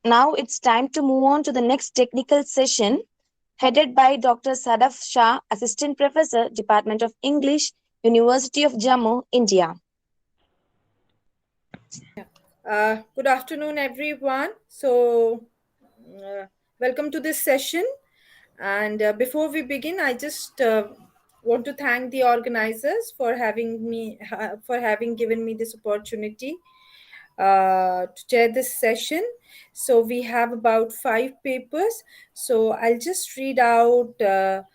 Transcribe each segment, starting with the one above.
Now it's time to move on to the next technical session, headed by Dr. Sadaf Shah, Assistant Professor, Department of English, University of Jammu, India. Good afternoon, everyone. Welcome to this session. And before we begin, I just want to thank the organizers for having given me this opportunity to chair this session. So we have about 5 papers. So I'll just read out the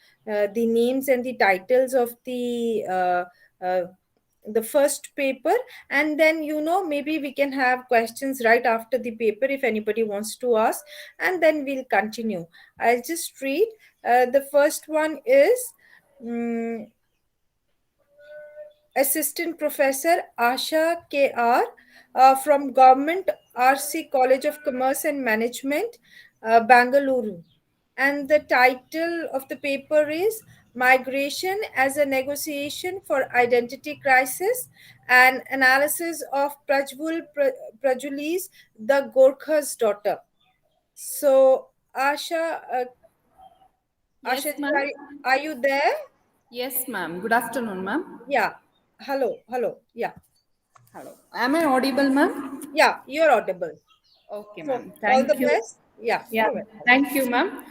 names and the titles of the first paper, and then maybe we can have questions right after the paper if anybody wants to ask, and then we'll continue. I'll just read. The first one is Assistant Professor Asha KR from Government RC College of Commerce and Management, Bangalore. And the title of the paper is Migration as a Negotiation for Identity Crisis, an Analysis of Prajvul Prajuli's The Gorkha's Daughter. So, Yes, Asha, ma'am. are you there? Yes, ma'am. Good afternoon, ma'am. Yeah. Hello. Yeah. Hello. Am I audible, ma'am? Yeah, you're audible. Okay, So, ma'am. all the Thank you. best. Yeah, Yeah, go ahead. thank you, ma'am.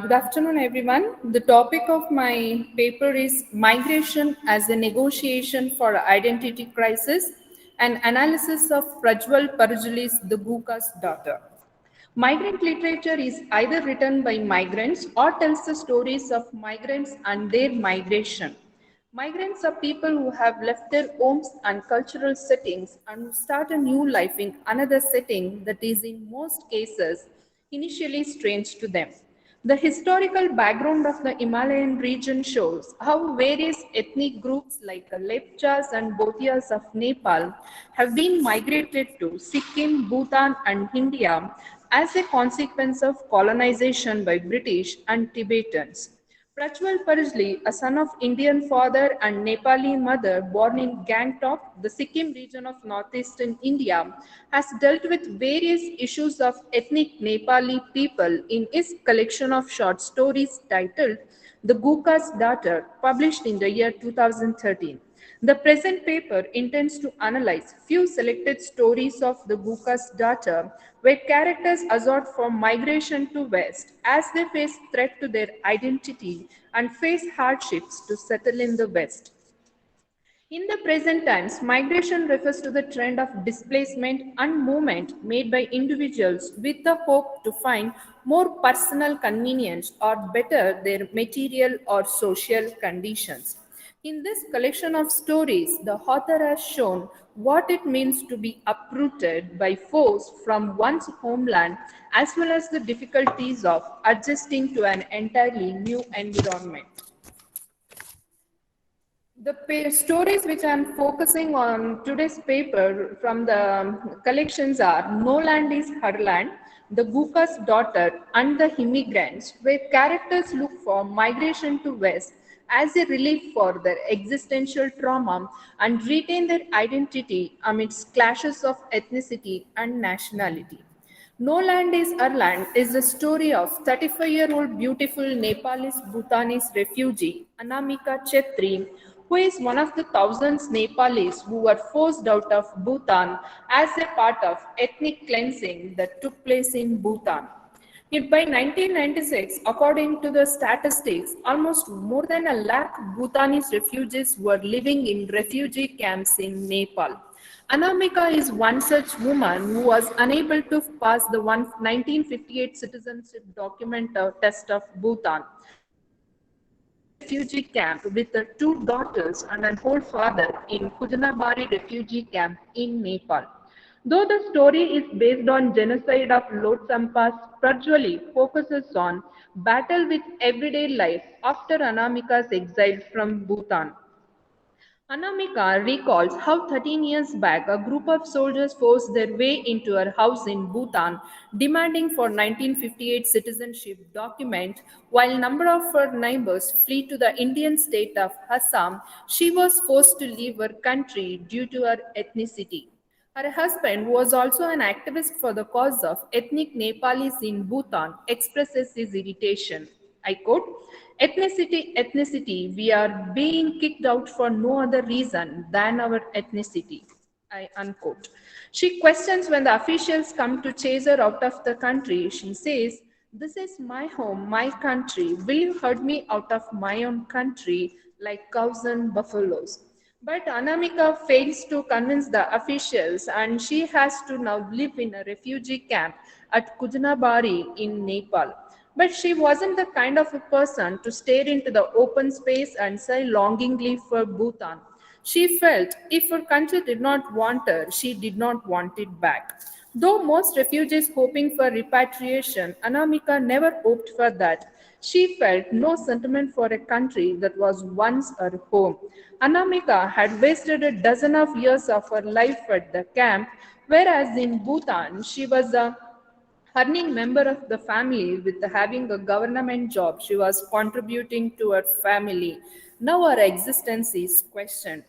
Good afternoon, everyone. The topic of my paper is Migration as a Negotiation for Identity Crisis, an analysis of Prajwal Parujuli's The Guka's Daughter. Migrant literature is either written by migrants or tells the stories of migrants and their migration. Migrants are people who have left their homes and cultural settings and start a new life in another setting that is, in most cases, initially strange to them. The historical background of the Himalayan region shows how various ethnic groups like the Lepchas and Bhotias of Nepal have been migrated to Sikkim, Bhutan, and India as a consequence of colonization by British and Tibetans. Prachwal Parjli, a son of Indian father and Nepali mother born in Gangtok, the Sikkim region of northeastern India, has dealt with various issues of ethnic Nepali people in his collection of short stories titled The Guka's Daughter, published in the year 2013. The present paper intends to analyze few selected stories of the Guka's daughter, where characters assort from migration to West as they face threat to their identity and face hardships to settle in the West. In the present times, migration refers to the trend of displacement and movement made by individuals with the hope to find more personal convenience or better their material or social conditions. In this collection of stories, the author has shown what it means to be uprooted by force from one's homeland, as well as the difficulties of adjusting to an entirely new environment. The stories which I'm focusing on today's paper from the collections are No Land is Her Land, The Guka's Daughter, and The Immigrants, where characters look for migration to West as a relief for their existential trauma and retain their identity amidst clashes of ethnicity and nationality. No Land is Our Land is the story of 35-year-old beautiful Nepalese Bhutanese refugee Anamika Chetri, who is one of the thousands Nepalese who were forced out of Bhutan as a part of ethnic cleansing that took place in Bhutan. Yet by 1996, according to the statistics, almost more than a lakh Bhutanese refugees were living in refugee camps in Nepal. Anamika is one such woman who was unable to pass the 1958 citizenship document test of Bhutan. She is living in a refugee camp with her two daughters and an old father in Kujanabari refugee camp in Nepal. Though the story is based on genocide of Lotsampas, Prajwali focuses on battle with everyday life after Anamika's exile from Bhutan. Anamika recalls how 13 years back a group of soldiers forced their way into her house in Bhutan, demanding for 1958 citizenship document. While a number of her neighbors flee to the Indian state of Assam, she was forced to leave her country due to her ethnicity. Her husband, who was also an activist for the cause of ethnic Nepalis in Bhutan, expresses his irritation. I quote, ethnicity, ethnicity, we are being kicked out for no other reason than our ethnicity. I unquote. She questions when the officials come to chase her out of the country. She says, this is my home, my country. Will you herd me out of my own country like cows and buffaloes? But Anamika fails to convince the officials, and she has to now live in a refugee camp at Kujunabari in Nepal. But she wasn't the kind of a person to stare into the open space and sigh longingly for Bhutan. She felt if her country did not want her, she did not want it back. Though most refugees hoping for repatriation, Anamika never hoped for that. She felt no sentiment for a country that was once her home. Anamika had wasted a dozen of years of her life at the camp, whereas in Bhutan she was a earning member of the family with having a government job. She was contributing to her family. Now her existence is questioned.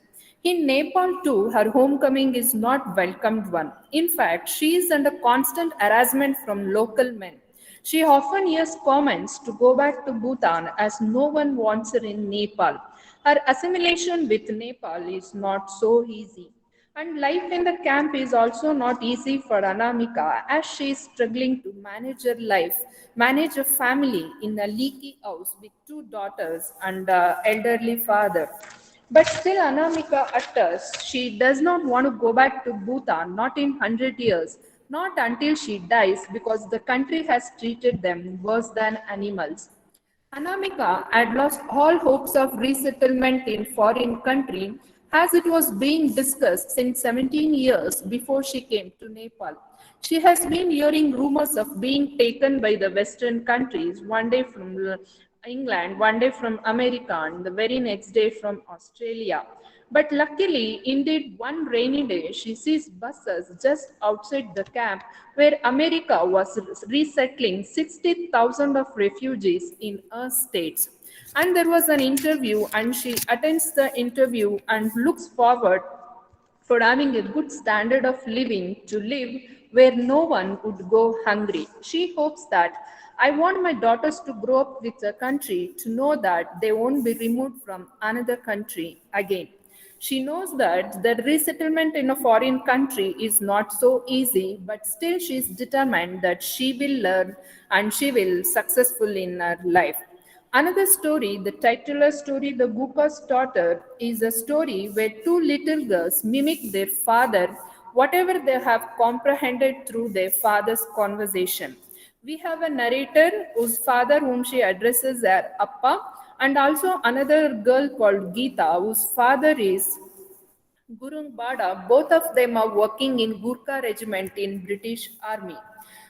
In Nepal, too, her homecoming is not welcomed one. In fact, she is under constant harassment from local men. She often hears comments to go back to Bhutan as no one wants her in Nepal. Her assimilation with Nepal is not so easy. And life in the camp is also not easy for Anamika as she is struggling to manage her life, manage a family in a leaky house with two daughters and an elderly father. But still, Anamika utters she does not want to go back to Bhutan, not in 100 years, not until she dies, because the country has treated them worse than animals. Anamika had lost all hopes of resettlement in foreign country as it was being discussed since 17 years before she came to Nepal. She has been hearing rumors of being taken by the Western countries, one day from England, one day from America, and the very next day from Australia. But luckily, indeed, one rainy day, she sees buses just outside the camp where America was resettling 60,000 of refugees in her states. And there was an interview, and she attends the interview and looks forward for having a good standard of living to live where no one would go hungry. She hopes that I want my daughters to grow up with a country to know that they won't be removed from another country again. She knows that the resettlement in a foreign country is not so easy, but still she is determined that she will learn and she will successful in her life. Another story, the titular story, The Gupa's Daughter, is a story where two little girls mimic their father, whatever they have comprehended through their father's conversation. We have a narrator whose father, whom she addresses as Appa, and also another girl called Geeta, whose father is Gurung Bada. Both of them are working in Gurkha regiment in British Army.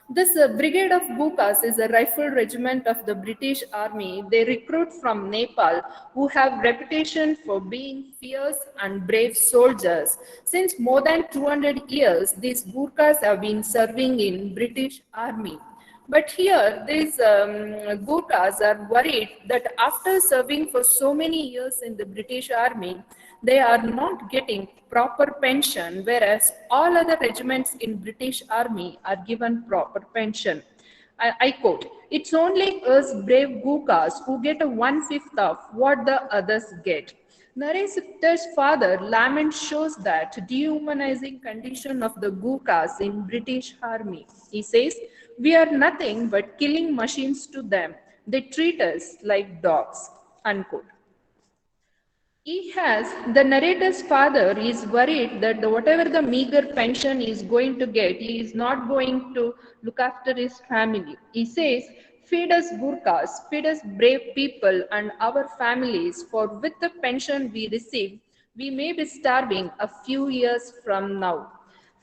This brigade of Gurkhas is a rifle regiment of the British Army. They recruit from Nepal who have reputation for being fierce and brave soldiers. Since more than 200 years, these Gurkhas have been serving in British Army. But here, these Gurkhas are worried that after serving for so many years in the British Army, they are not getting proper pension, whereas all other regiments in British Army are given proper pension. I quote, it's only us brave Gurkhas who get a one-fifth of what the others get. Narrator's father lament shows that dehumanizing condition of the Gurkhas in British Army. He says, we are nothing but killing machines to them. They treat us like dogs. Unquote. The narrator's father is worried that whatever the meager pension he is going to get, he is not going to look after his family. He says, feed us Gurkhas, feed us brave people and our families, for with the pension we receive, we may be starving a few years from now.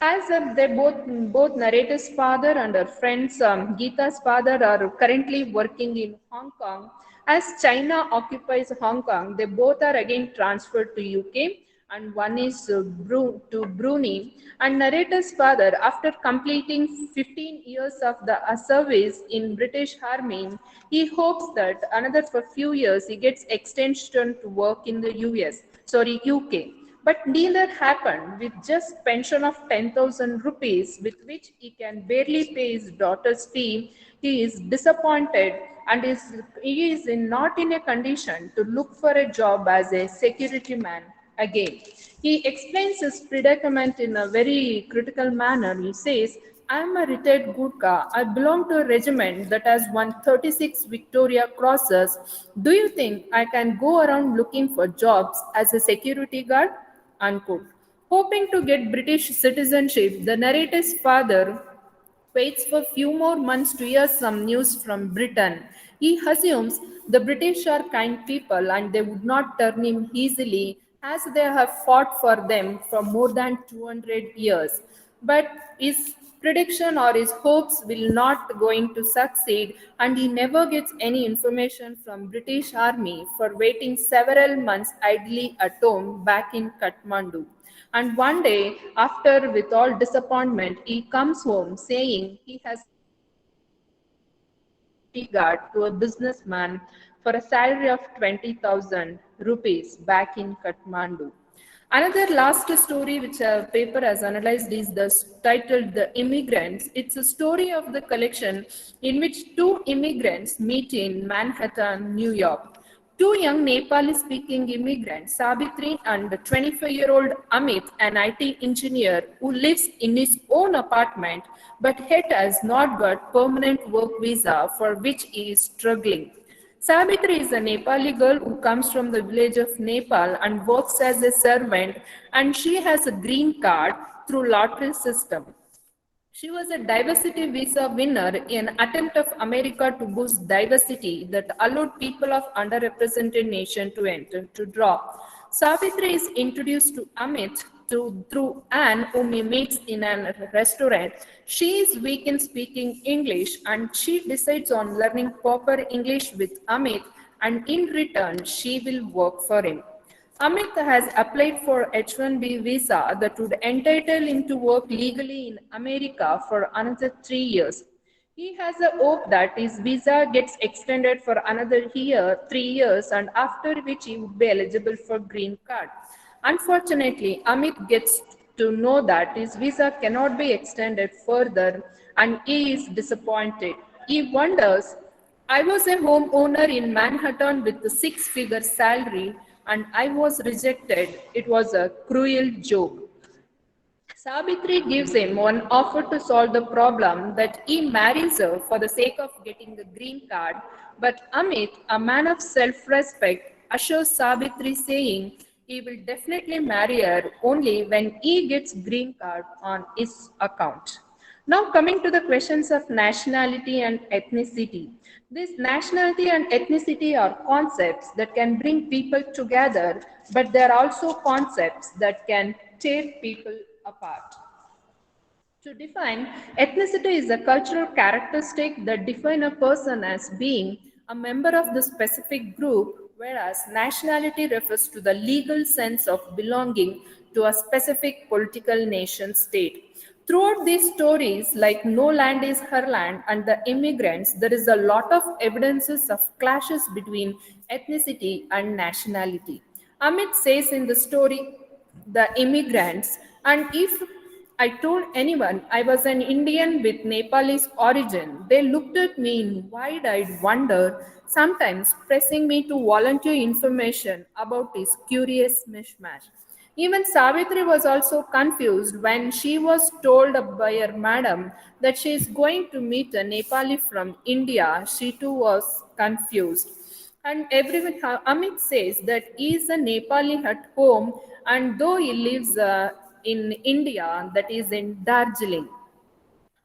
As they both narrator's father and her friends Geeta's father are currently working in Hong Kong. As China occupies Hong Kong, they both are again transferred to UK, and one is to Brunei. And narrator's father, after completing 15 years of the service in British Army, he hopes that another for few years he gets extension to work in the UK. But neither happened. With just pension of 10,000 rupees, with which he can barely pay his daughter's fee, he is disappointed and he is not in a condition to look for a job as a security man again. He explains his predicament in a very critical manner. He says, I am a retired Gurkha. I belong to a regiment that has won 36 Victoria Crosses. Do you think I can go around looking for jobs as a security guard? Unquote. Hoping to get British citizenship, the narrator's father waits for few more months to hear some news from Britain. He assumes the British are kind people and they would not turn him easily as they have fought for them for more than 200 years. But his prediction or his hopes will not going to succeed and he never gets any information from British army for waiting several months idly at home back in Kathmandu. And one day, after with all disappointment, he comes home saying he has security guard to a businessman for a salary of 20,000 rupees back in Kathmandu. Another last story which a paper has analyzed is titled The Immigrants. It's a story of the collection in which two immigrants meet in Manhattan, New York. Two young Nepali speaking immigrants, Sabitri and 25-year-old Amit, an IT engineer who lives in his own apartment but yet has not got permanent work visa for which he is struggling. Savitri is a Nepali girl who comes from the village of Nepal and works as a servant, and she has a green card through lottery system. She was a diversity visa winner in an attempt of America to boost diversity that allowed people of underrepresented nation to enter to draw. Savitri is introduced to Amit through Anne, whom he meets in a restaurant. She is weak in speaking English and she decides on learning proper English with Amit, and in return, she will work for him. Amit has applied for H-1B visa that would entitle him to work legally in America for another 3 years. He has a hope that his visa gets extended for another year, 3 years, and after which he would be eligible for green card. Unfortunately, Amit gets to know that his visa cannot be extended further and he is disappointed. He wonders, I was a homeowner in Manhattan with a six-figure salary and I was rejected. It was a cruel joke. Sabitri gives him one offer to solve the problem that he marries her for the sake of getting the green card. But Amit, a man of self-respect, assures Sabitri saying he will definitely marry her only when he gets green card on his account. Now coming to the questions of nationality and ethnicity. This nationality and ethnicity are concepts that can bring people together, but they are also concepts that can tear people apart. To define, ethnicity is a cultural characteristic that define a person as being a member of the specific group, whereas nationality refers to the legal sense of belonging to a specific political nation state. Throughout these stories, like No Land is Her Land and The Immigrants, there is a lot of evidences of clashes between ethnicity and nationality. Amit says in the story, The Immigrants, and if I told anyone I was an Indian with Nepalese origin, they looked at me in wide eyed wonder, sometimes pressing me to volunteer information about this curious mishmash. Even Savitri was also confused when she was told by her madam that she is going to meet a Nepali from India. She too was confused. And everyone, Amit says that he is a Nepali at home, and though he lives in India, that is in Darjeeling.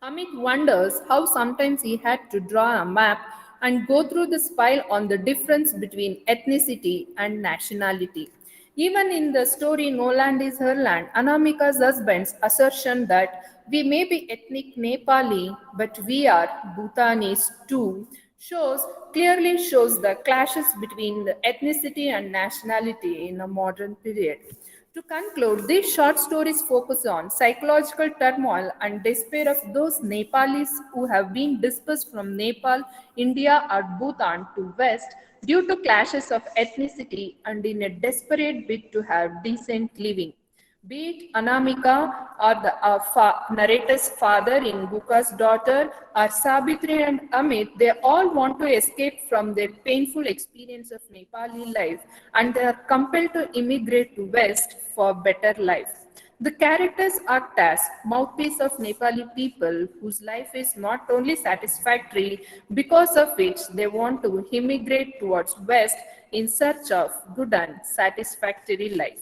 Amit wonders how sometimes he had to draw a map and go through the file on the difference between ethnicity and nationality. Even in the story No Land is Her Land, Anamika's husband's assertion that we may be ethnic Nepali, but we are Bhutanese too, clearly shows the clashes between the ethnicity and nationality in a modern period. To conclude, these short stories focus on psychological turmoil and despair of those Nepalis who have been dispersed from Nepal, India, or Bhutan to West due to clashes of ethnicity and in a desperate bid to have decent living. Be it Anamika or the narrator's father in Guka's daughter, or Sabitri and Amit, they all want to escape from their painful experience of Nepali life and they are compelled to immigrate to West for better life. The characters are Tas, mouthpiece of Nepali people whose life is not only satisfactory, because of which they want to immigrate towards West in search of good and satisfactory life.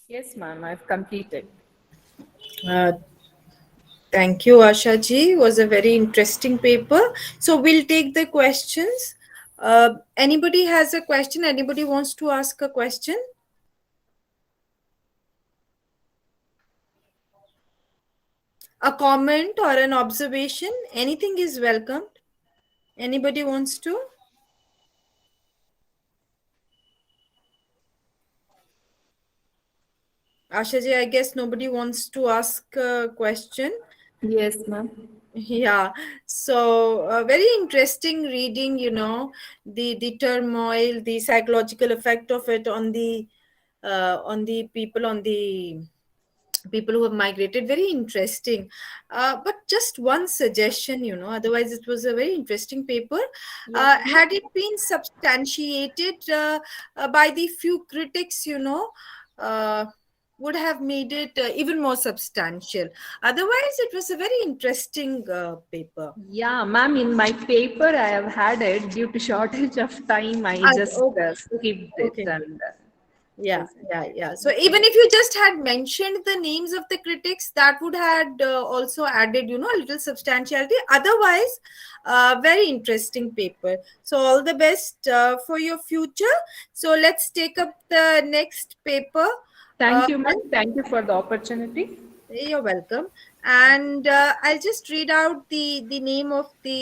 Yes, ma'am, I've completed. Uh, Thank you, Asha ji. It was a very interesting paper. So we'll take the questions. Anybody has a question? Anybody wants to ask a question? A comment or an observation? Anything is welcomed. Anybody wants to? Asha ji, I guess nobody wants to ask a question. Yes, ma'am. Yeah, so very interesting reading, the turmoil, the psychological effect of it on the people who have migrated. Very interesting. But just one suggestion, otherwise it was a very interesting paper. Yes, ma'am. Had it been substantiated by the few critics, uh, would have made it even more substantial. Otherwise, it was a very interesting paper. Yeah, ma'am, in my paper I have had it due to shortage of time. I just Okay. skipped it Okay. and Yeah, present. yeah. So even if you just had mentioned the names of the critics, that would had also added, a little substantiality. Otherwise, very interesting paper. So all the best for your future. So let's take up the next paper. Thank Uh, you, ma'am. Thank you for the opportunity. you're welcome. And I'll just read out the name of the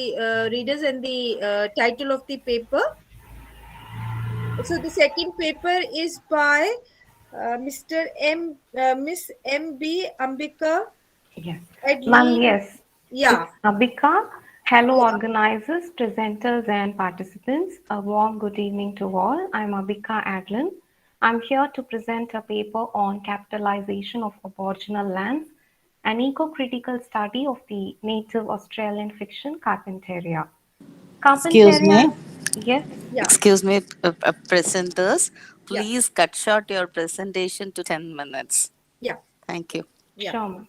readers and the title of the paper. So the second paper is by Miss M.B. Ambika Yes. Ma'am, Adli. yes. Yeah, It's Abhika. Hello, yeah. organizers, presenters, and participants. A warm good evening to all. I'm Abhika Adlin. I'm here to present a paper on capitalization of Aboriginal lands, an eco-critical study of the native Australian fiction Carpentaria. Excuse me. Carpentaria, yes, Yeah, Excuse me, presenters. yeah, Please cut short your presentation to 10 minutes. yeah, Thank you. yeah. sure. Ma'am.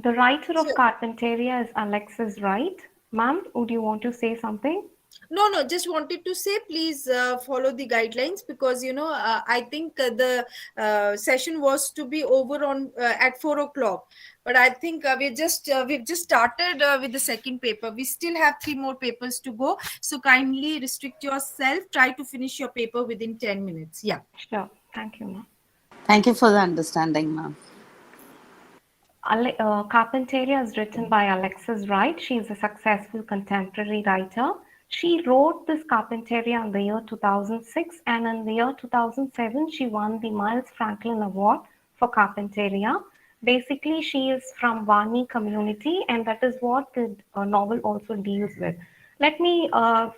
The writer So of Carpentaria is Alexis Wright. Ma'am, would you want to say something? no, just wanted to say, please follow the guidelines, because I think the session was to be over on at 4 o'clock, but I think we've just started with the second paper. We still have three more papers to go, so kindly restrict yourself. Try to finish your paper within 10 minutes. Yeah. Sure. Thank you, ma'am. Thank you for the understanding, ma'am. Carpentaria is written by Alexis Wright. She is a successful contemporary writer. She wrote this Carpentaria in the year 2006, and in the year 2007, she won the Miles Franklin Award for Carpentaria. Basically, she is from Vani community, and that is what the novel also deals with. Let me, for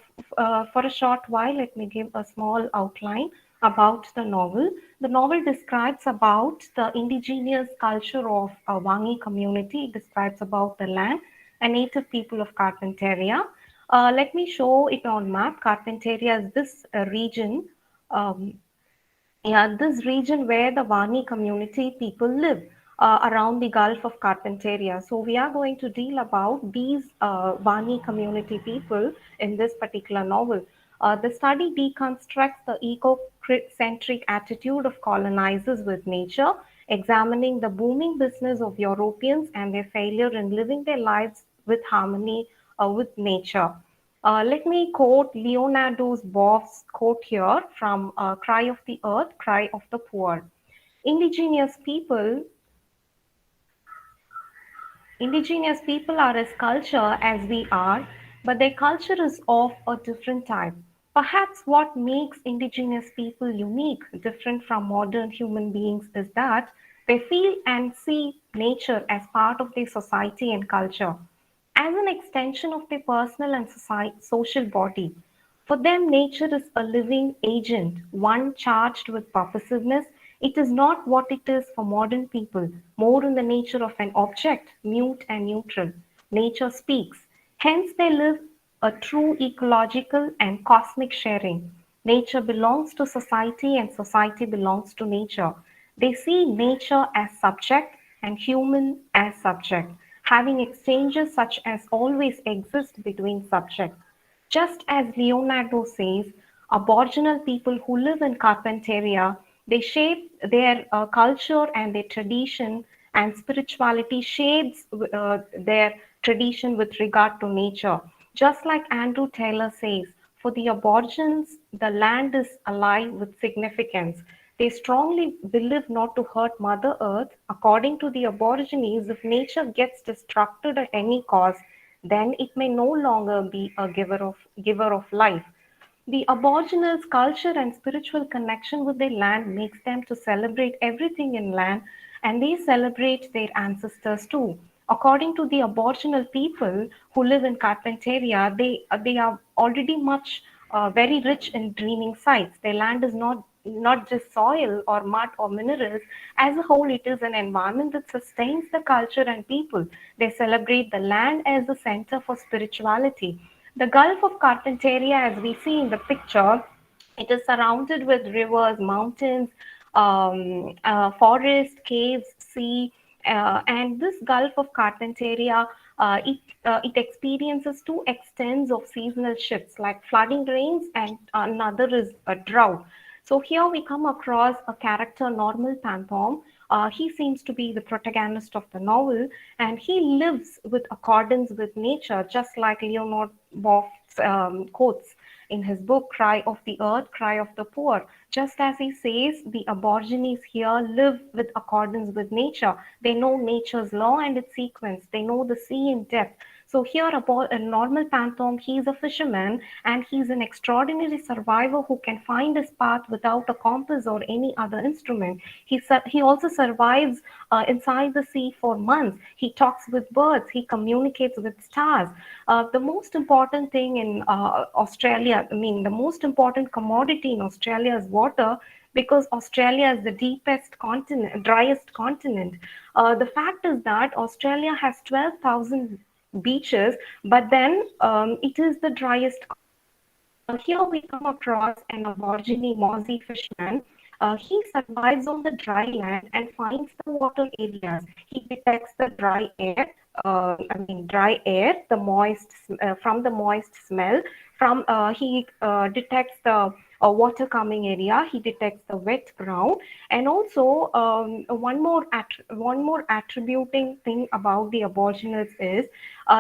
a short while, let me give a small outline about the novel. The novel describes about the indigenous culture of a Wangi community. It describes about the land and native people of Carpentaria. Let me show it on map. Carpentaria is this region. Um, yeah, this region where the Vani community people live around the Gulf of Carpentaria. So we are going to deal about these Vani community people in this particular novel. The study deconstructs the eco-centric attitude of colonizers with nature, examining the booming business of Europeans and their failure in living their lives with harmony with nature. Let me quote Leonardo Boff's quote here from Cry of the Earth, Cry of the Poor. Indigenous people, indigenous people are as culture as we are, but their culture is of a different type. Perhaps what makes indigenous people unique, different from modern human beings, is that they feel and see nature as part of their society and culture, as an extension of their personal and social body. For them, nature is a living agent, one charged with purposiveness. It is not what it is for modern people, more in the nature of an object, mute and neutral. Nature speaks. Hence, they live a true ecological and cosmic sharing. Nature belongs to society and society belongs to nature. They see nature as subject and human as subject, having exchanges such as always exist between subjects. Just as Leonardo says, Aboriginal people who live in Carpentaria, they shape their culture and their tradition, and spirituality shades their tradition with regard to nature. Just like Andrew Taylor says, for the Aborigines, the land is alive with significance. They strongly believe not to hurt Mother Earth. According to the Aborigines, if nature gets destructed at any cost, then it may no longer be a giver of life. The Aboriginals' culture and spiritual connection with their land makes them to celebrate everything in land, and they celebrate their ancestors too. According to the Aboriginal people who live in Carpentaria, they are already much very rich in dreaming sites. Their land is not just soil or mud or minerals. As a whole, it is an environment that sustains the culture and people. They celebrate the land as the center for spirituality. The Gulf of Carpentaria, as we see in the picture, it is surrounded with rivers, mountains, forest, caves, sea, and this Gulf of Carpentaria, it experiences two extents of seasonal shifts, like flooding rains, and another is a drought. So here we come across a character, Normal Panthom. He seems to be the protagonist of the novel, and he lives with accordance with nature, just like Leonard Boff's quotes in his book Cry of the Earth, Cry of the Poor. Just as he says, the Aborigines here live with accordance with nature. They know nature's law and its sequence. They know the sea in depth. So here, a Normal Panthom, he's a fisherman and he's an extraordinary survivor who can find his path without a compass or any other instrument. He also survives inside the sea for months. He talks with birds. He communicates with stars. The most important thing in Australia, I mean, the most important commodity in Australia is water, because Australia is the deepest continent, driest continent. The fact is that Australia has 12,000 beaches, but then it is the driest. Here we come across an Aborigine Mozzie fishman. He survives on the dry land and finds the water areas. He detects the dry air, the moist from the moist smell. He detects the water coming area. He detects the wet ground, and also one more attributing thing about the Aboriginals is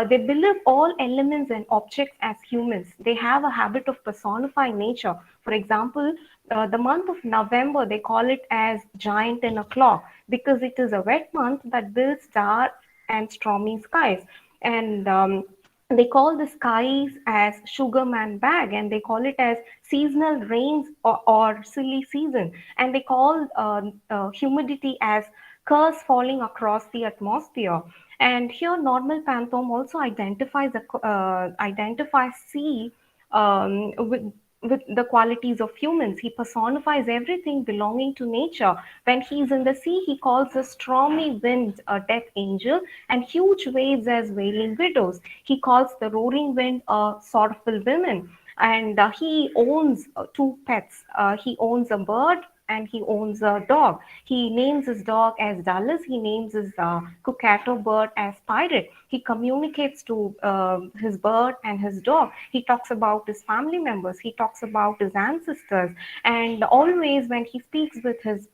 they believe all elements and objects as humans. They have a habit of personifying nature. For example, the month of November, they call it as giant in a clock because it is a wet month that builds dark and stormy skies. And they call the skies as sugarman bag, and they call it as seasonal rains or silly season, and they call humidity as curse falling across the atmosphere. And here Normal Panthom also identifies sea with the qualities of humans. He personifies everything belonging to nature. When he's in the sea, he calls the stormy wind a death angel and huge waves as wailing widows. He calls the roaring wind a sorrowful woman. And he owns two pets. He owns a bird and he owns a dog. He names his dog as Dallas. He names his Kukato bird as Pirate. He communicates to his bird and his dog. He talks about his family members. He talks about his ancestors. And always when he speaks with his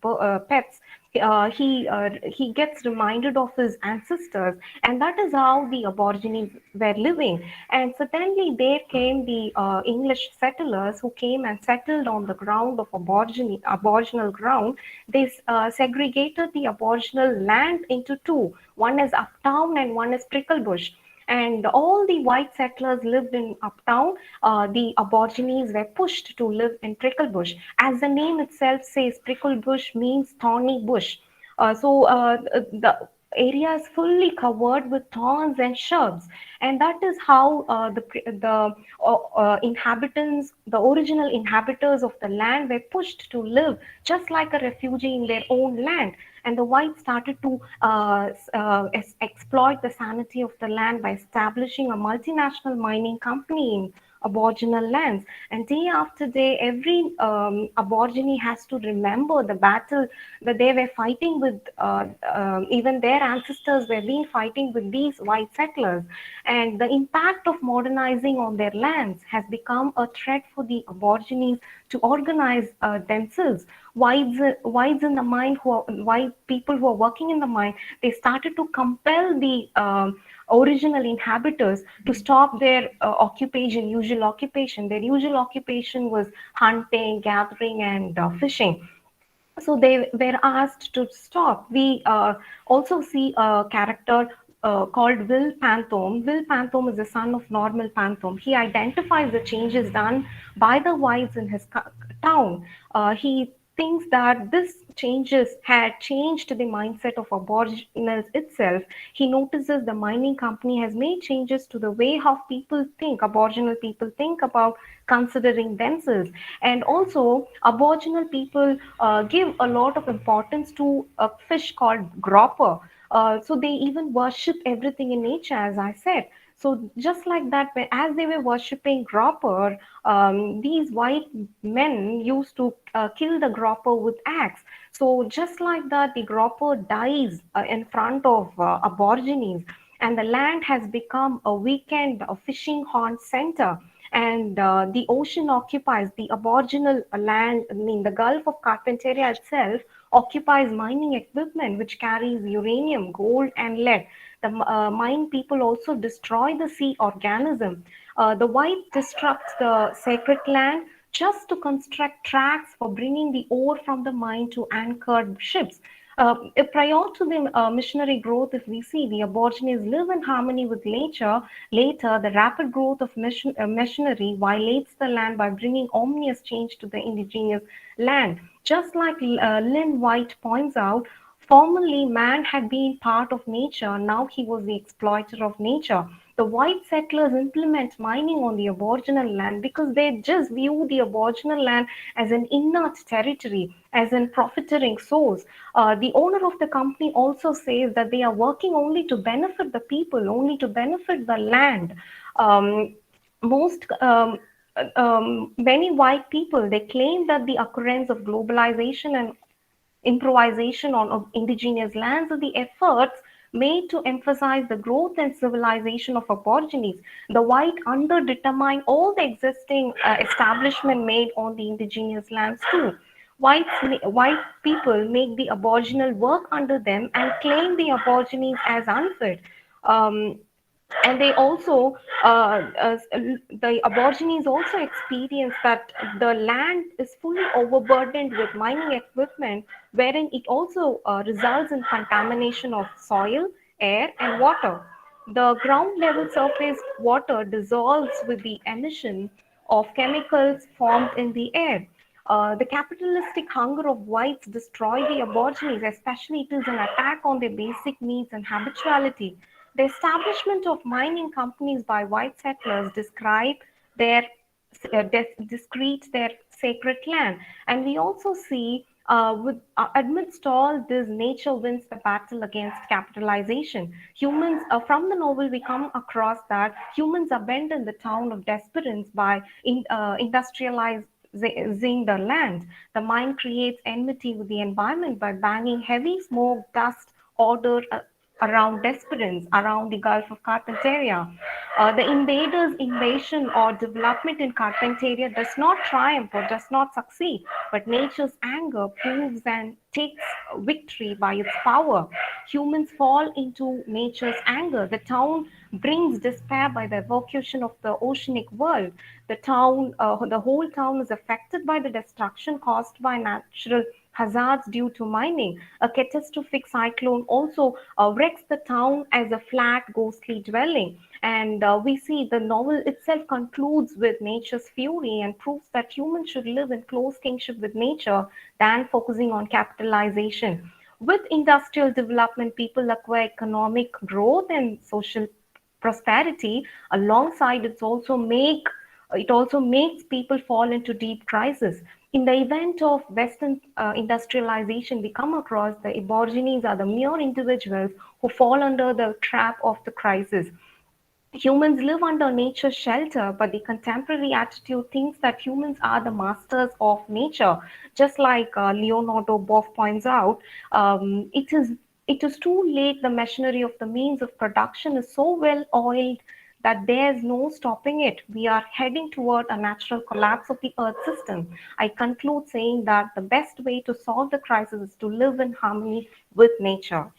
pets, he gets reminded of his ancestors, and that is how the Aborigines were living. And suddenly there came the English settlers who came and settled on the ground of Aboriginal ground. They segregated the Aboriginal land into two. One is uptown and one is pricklebush. and all the white settlers lived in uptown. The Aborigines were pushed to live in prickle bush. As the name itself says, prickle bush means thorny bush. The area is fully covered with thorns and shrubs, and that is how inhabitants, the original inhabitants of the land, were pushed to live just like a refugee in their own land. And the whites started to exploit the sanity of the land by establishing a multinational mining company in Aboriginal lands. And day after day, every Aborigine has to remember the battle that they were fighting with. Even their ancestors were being fighting with these white settlers, and the impact of modernizing on their lands has become a threat for the Aborigines to organize themselves. Whites in the mine, white people who are working in the mine, they started to compel the original inhabitants to stop their usual occupation. Their usual occupation was hunting, gathering, and fishing. So they were asked to stop. We also see a character called Will Panthome. Will Panthome is the son of Normal Panthome. He identifies the changes done by the whites in his town. He thinks that this changes had changed the mindset of Aboriginals itself. He notices the mining company has made changes to the way how people think, Aboriginal people think about considering themselves. And also, Aboriginal people give a lot of importance to a fish called grouper. So they even worship everything in nature, as I said. So just like that, as they were worshipping grouper, these white men used to kill the grouper with axe. So just like that, the grouper dies in front of Aborigines, and the land has become a weekend fishing haunt center. And the ocean occupies the Aboriginal land. I mean, the Gulf of Carpentaria itself occupies mining equipment which carries uranium, gold, and lead. The mine people also destroy the sea organism. The white disrupts the sacred land just to construct tracks for bringing the ore from the mine to anchored ships. Prior to the missionary growth, if we see, the Aborigines live in harmony with nature. Later, the rapid growth of missionary violates the land by bringing ominous change to the indigenous land. Just like Lynn White points out, formerly man had been part of nature, now he was the exploiter of nature. The white settlers implement mining on the Aboriginal land because they just view the Aboriginal land as an inert territory, as a profiteering source. The owner of the company also says that they are working only to benefit the people, only to benefit the land. Most Many white people, they claim that the occurrence of globalization and improvisation on of indigenous lands are the efforts made to emphasize the growth and civilization of Aborigines. The white underdetermine all the existing establishment made on the indigenous lands too. White people make the Aboriginal work under them and claim the Aborigines as unfit. Um, and they also the Aborigines also experience that the land is fully overburdened with mining equipment, wherein it also results in contamination of soil, air, and water. The ground level surface water dissolves with the emission of chemicals formed in the air. The capitalistic hunger of whites destroy the Aborigines, especially it is an attack on their basic needs and habituality. The establishment of mining companies by white settlers describe their discrete their sacred land, and we also see amidst all this, nature wins the battle against capitalization. Humans, from the novel, we come across that humans abandon the town of Desperance by industrializing the land. The mine creates enmity with the environment by banging heavy smoke, dust, odor around Desperance, around the Gulf of Carpentaria. The invaders' invasion or development in Carpentaria does not triumph or does not succeed, but nature's anger proves and takes victory by its power. Humans fall into nature's anger. The town brings despair by the evocation of the oceanic world. The whole town is affected by the destruction caused by natural hazards due to mining. A catastrophic cyclone also wrecks the town as a flat, ghostly dwelling. And we see the novel itself concludes with nature's fury and proves that humans should live in close kinship with nature than focusing on capitalization. With industrial development, people acquire economic growth and social prosperity. Alongside, it also makes people fall into deep crisis. In the event of Western industrialization, we come across the Aborigines are the mere individuals who fall under the trap of the crisis. Humans live under nature's shelter, but the contemporary attitude thinks that humans are the masters of nature. Just like Leonardo Boff points out, it is too late. The machinery of the means of production is so well oiled that there's no stopping it. We are heading toward a natural collapse of the Earth system. I conclude saying that the best way to solve the crisis is to live in harmony with nature.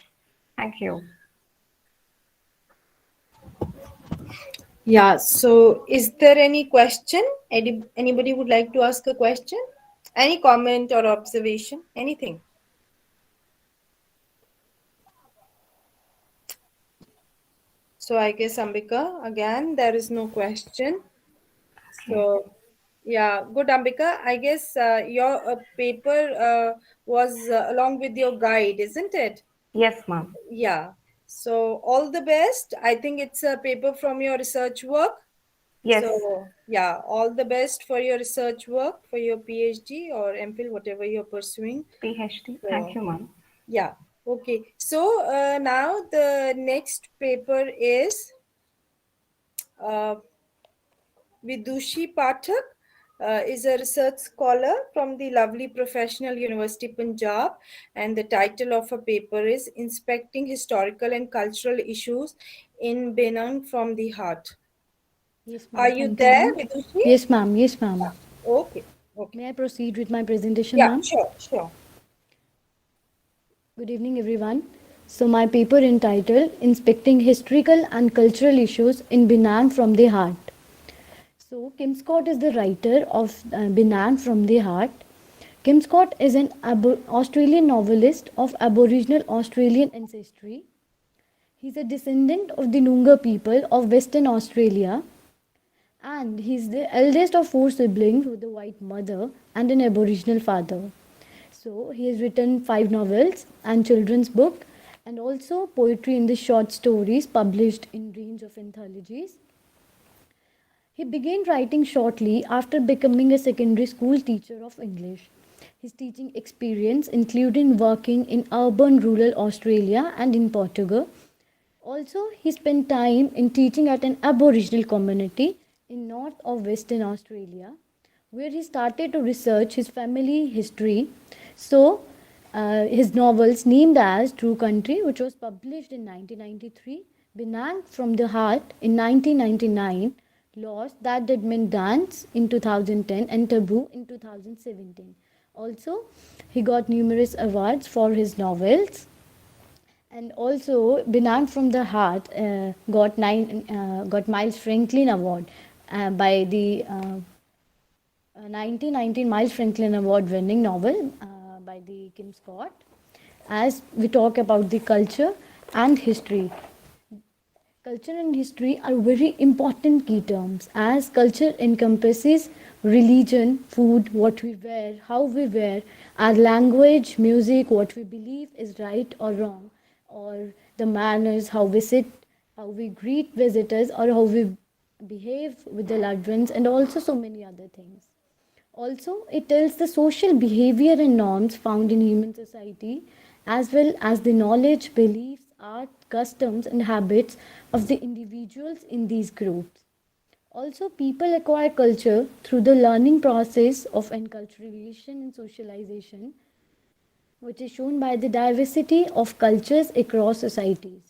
Thank you. Yeah, so is there any question? Anybody would like to ask a question? Any comment or observation? Anything? So I guess Ambika, again, there is no question. So yeah, good Ambika. I guess your paper was along with your guide, isn't it? Yes, ma'am. Yeah. So all the best. I think it's a paper from your research work. Yes. So yeah, all the best for your research work, for your PhD or MPhil, whatever you're pursuing. PhD. So, Thank you, ma'am. yeah. Okay. So now the next paper is Vidushi Pathak. Is a research scholar from the lovely Professional University Punjab, and the title of her paper is Inspecting Historical and Cultural Issues in Benang from the Heart. Yes, Are ma'am. you Thank you, there, ma'am. Vidushi? Yes, ma'am. Yes, ma'am. Okay. Okay. May I proceed with my presentation, Yeah, ma'am? sure. Good evening, everyone. So, my paper entitled Inspecting Historical and Cultural Issues in Benang from the Heart. So, Kim Scott is the writer of Benang from the Heart. Kim Scott is an Australian novelist of Aboriginal Australian ancestry. He's a descendant of the Noongar people of Western Australia, and he's the eldest of four siblings with a white mother and an Aboriginal father. So he has written 5 novels and children's book, and also poetry in the short stories published in range of anthologies. He began writing shortly after becoming a secondary school teacher of English. His teaching experience included working in urban rural Australia and in Portugal. Also, he spent time in teaching at an Aboriginal community in North of Western Australia, where he started to research his family history. So, his novels named as True Country, which was published in 1993, Benang from the Heart in 1999, Lost That Dead Men Dance in 2010, and Taboo in 2017. Also, he got numerous awards for his novels. And also, Benang from the Heart got Miles Franklin Award by the 1919 Miles Franklin Award winning novel by the Kim Scott. As we talk about the culture and history, culture and history are very important key terms, as culture encompasses religion, food, what we wear, how we wear, our language, music, what we believe is right or wrong, or the manners, how we sit, how we greet visitors, or how we behave with the loved ones, and also so many other things. Also, it tells the social behavior and norms found in human society, as well as the knowledge, beliefs, art, customs, and habits of the individuals in these groups. Also, people acquire culture through the learning process of enculturation and socialization, which is shown by the diversity of cultures across societies.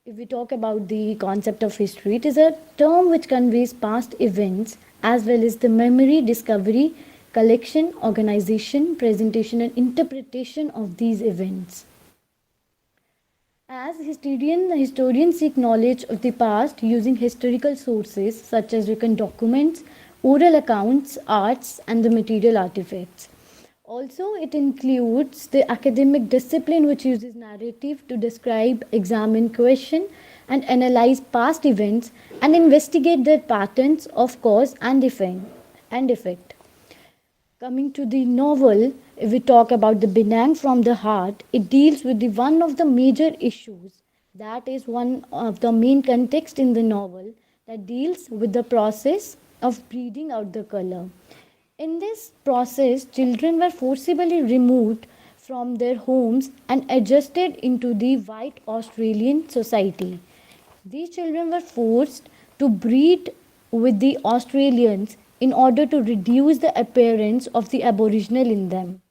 If we talk about the concept of history, it is a term which conveys past events as well as the memory, discovery, collection, organization, presentation, and interpretation of these events. As historians seek knowledge of the past using historical sources such as written documents, oral accounts, arts, and the material artifacts. Also, it includes the academic discipline which uses narrative to describe, examine, question, and analyze past events and investigate their patterns of cause and effect. Coming to the novel, if we talk about the Benang from the Heart, it deals with the one of the major issues. That is one of the main context in the novel that deals with the process of breeding out the color. In this process, children were forcibly removed from their homes and adjusted into the white Australian society. These children were forced to breed with the Australians in order to reduce the appearance of the Aboriginal in them.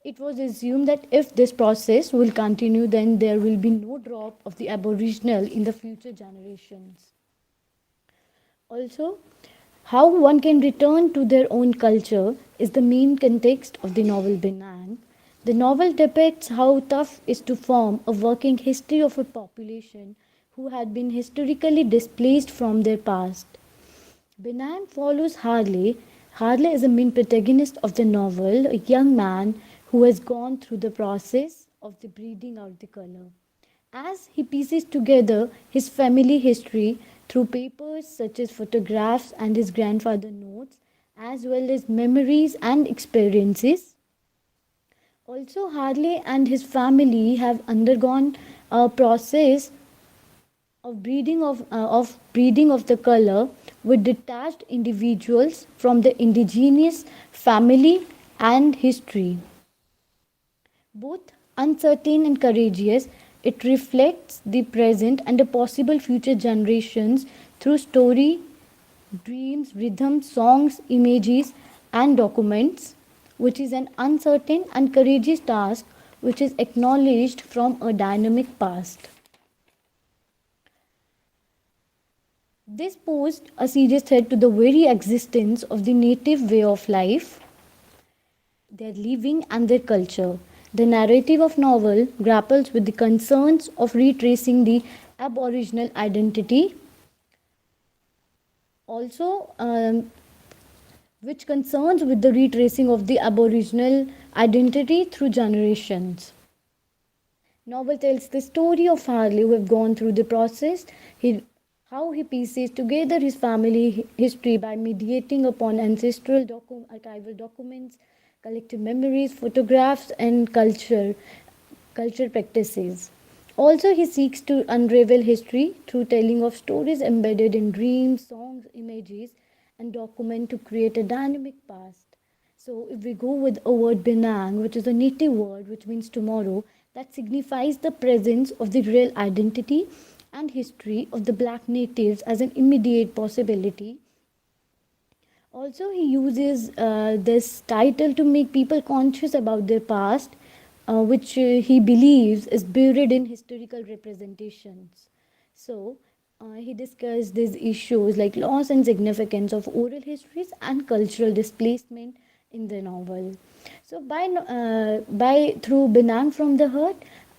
It was assumed that if this process will continue, then there will be no drop of the Aboriginal in the future generations. Also, how one can return to their own culture is the main context of the novel Benang. The novel depicts how tough it is to form a working history of a population who had been historically displaced from their past. Benang follows Harley. Harley is the main protagonist of the novel, a young man who has gone through the process of the breeding out the color. As he pieces together his family history through papers such as photographs and his grandfather notes, as well as memories and experiences. Also, Harley and his family have undergone a process of breeding of the color with detached individuals from the indigenous family and history. Both uncertain and courageous, it reflects the present and the possible future generations through story, dreams, rhythm, songs, images, and documents, which is an uncertain and courageous task which is acknowledged from a dynamic past. This posed a serious threat to the very existence of the native way of life, their living, and their culture. The narrative of novel grapples with the concerns of retracing the Aboriginal identity, also which concerns with the retracing of the Aboriginal identity through generations. Novel tells the story of Harley who have gone through the process, how he pieces together his family history by mediating upon ancestral archival documents, collective memories, photographs, and culture practices. Also, he seeks to unravel history through telling of stories embedded in dreams, songs, images, and document to create a dynamic past. So, if we go with a word Benang, which is a native word which means tomorrow, that signifies the presence of the real identity and history of the black natives as an immediate possibility. Also, he uses this title to make people conscious about their past, which he believes is buried in historical representations. So, he discussed these issues like loss and significance of oral histories and cultural displacement in the novel. So, by through Benang from the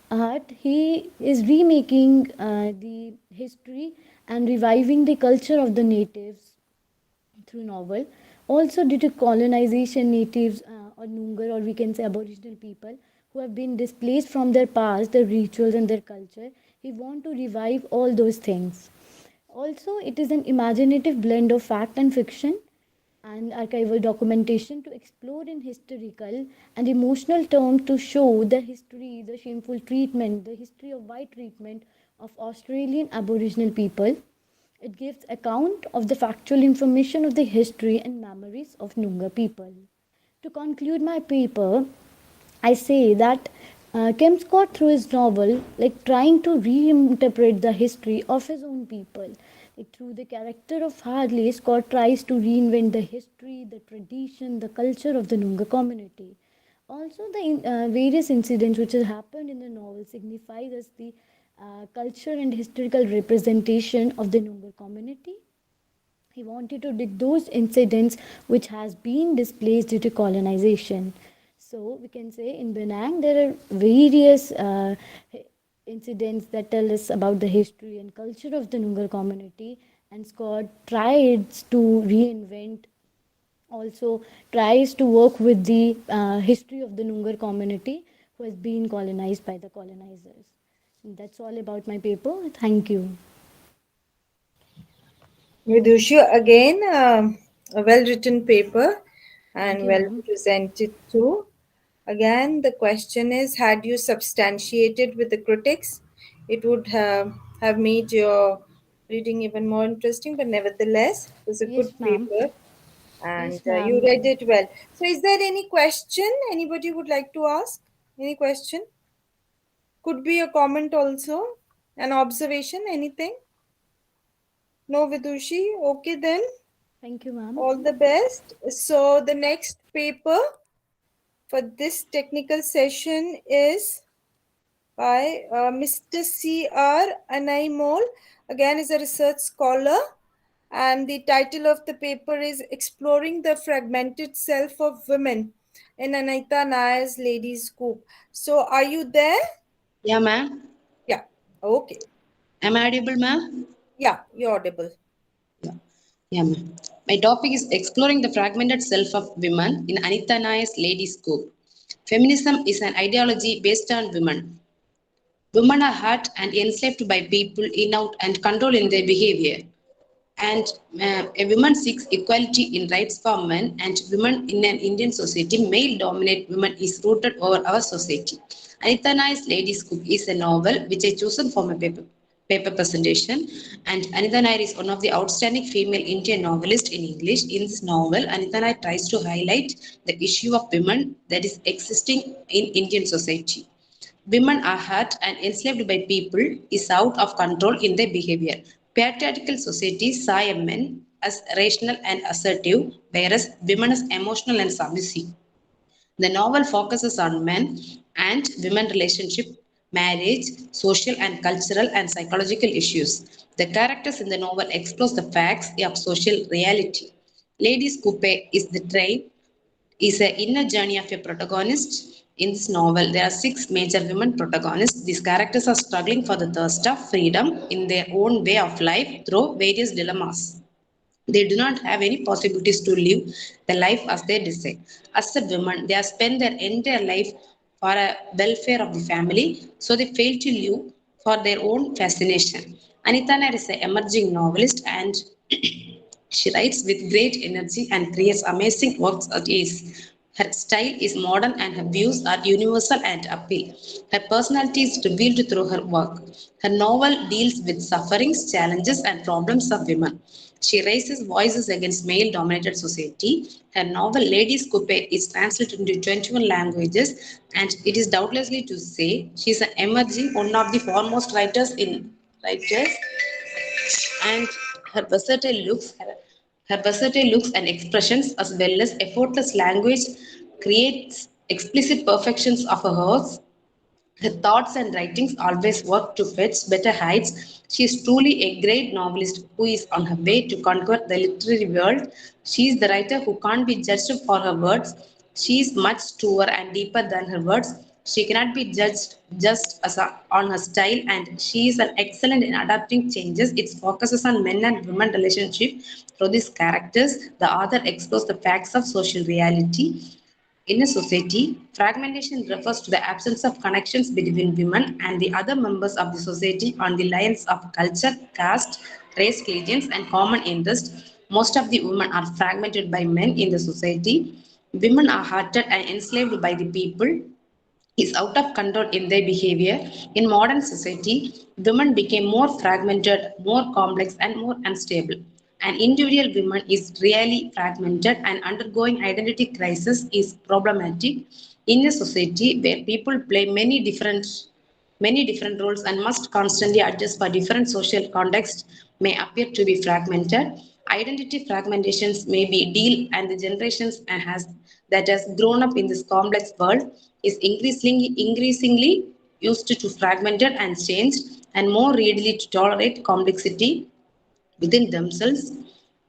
Heart, he is remaking the history and reviving the culture of the natives through novel. Also, due to colonization, natives or Noongar, or we can say Aboriginal people who have been displaced from their past, their rituals, and their culture, he want to revive all those things. Also, it is an imaginative blend of fact and fiction and archival documentation to explore in historical and emotional terms to show the history, the shameful treatment, the history of white treatment of Australian Aboriginal people. It gives account of the factual information of the history and memories of Noongar people. To conclude my paper, I say that Kim Scott, through his novel, like trying to reinterpret the history of his own people, like through the character of Harley, Scott tries to reinvent the history, the tradition, the culture of the Noongar community. Also, the various incidents which have happened in the novel signifies as the culture and historical representation of the Noongar community. He wanted to dig those incidents which has been displaced due to colonization. So we can say in Benang there are various incidents that tell us about the history and culture of the Noongar community, and Scott tries to reinvent Also tries to work with the history of the Nungar community who has been colonized by the colonizers. And that's all about my paper. Thank you. Vidushu, again, a well-written paper Thank and you, well ma'am. presented too. Again, the question is, had you substantiated with the critics, it would have made your reading even more interesting, but nevertheless, it was a good Yes, ma'am. paper and Yes, you read ma'am. it well. So, is there any question anybody would like to ask? Any question? Could be a comment also, an observation, anything? No, Vidushi? Okay, then. Thank you, ma'am. All the best. So, the next paper for this technical session is by Mr. C.R. Anaimol, again is a research scholar, and the title of the paper is Exploring the Fragmented Self of Women in Anita Nair's Ladies Group. So are you there? Yeah, ma'am. Yeah, okay. Am I audible, ma'am? Yeah, you're audible. Yeah. Yeah, ma'am. My topic is exploring the fragmented self of women in Anita Nair's Ladies Scope. Feminism is an ideology based on women. Women are hurt and enslaved by people in out and control in their behavior. And a woman seeks equality in rights for men and women in an Indian society. Male dominate women is rooted over our society. Anita Nair's Ladies Cook is a novel which I chosen for my paper presentation. And Anita Nair is one of the outstanding female Indian novelists in English. In this novel, Anita Nair tries to highlight the issue of women that is existing in Indian society. Women are hurt and enslaved by people is out of control in their behavior. Patriarchal societies saw men as rational and assertive, whereas women as emotional and submissive. The novel focuses on men and women relationship, marriage, social and cultural and psychological issues. The characters in the novel explore the facts of social reality. Ladies Coupe is the inner journey of a protagonist. In this novel, there are six major women protagonists. These characters are struggling for the thirst of freedom in their own way of life through various dilemmas. They do not have any possibilities to live the life as they desire. As a woman, they have spent their entire life for a welfare of the family, so they fail to live for their own fascination. Anita Nair is an emerging novelist and she writes with great energy and creates amazing works at ease. Her style is modern and her views are universal and appeal. Her personality is revealed through her work. Her novel deals with sufferings, challenges, and problems of women. She raises voices against male dominated society. Her novel Ladies Coupe is translated into 21 languages, and it is doubtlessly to say she is an emerging one of the foremost writers and her versatile looks and expressions as well as effortless language creates explicit perfections of her words. Her thoughts and writings always work to fetch better heights. She is truly a great novelist who is on her way to conquer the literary world. She is the writer who can't be judged for her words. She is much truer and deeper than her words. She cannot be judged just on her style, and she is an excellent in adapting changes. It focuses on men and women relationship. Through these characters, the author explores the facts of social reality. In a society, fragmentation refers to the absence of connections between women and the other members of the society on the lines of culture, caste, race, religions, and common interest. Most of the women are fragmented by men in the society. Women are hurted and enslaved by the people is out of control in their behavior. In modern society, women became more fragmented, more complex, and more unstable. An individual woman is really fragmented and undergoing identity crisis is problematic in a society where people play many different roles and must constantly adjust for different social contexts may appear to be fragmented. Identity fragmentations may be deal and the generations and has that has grown up in this complex world is increasingly used to fragmented and changed and more readily to tolerate complexity within themselves,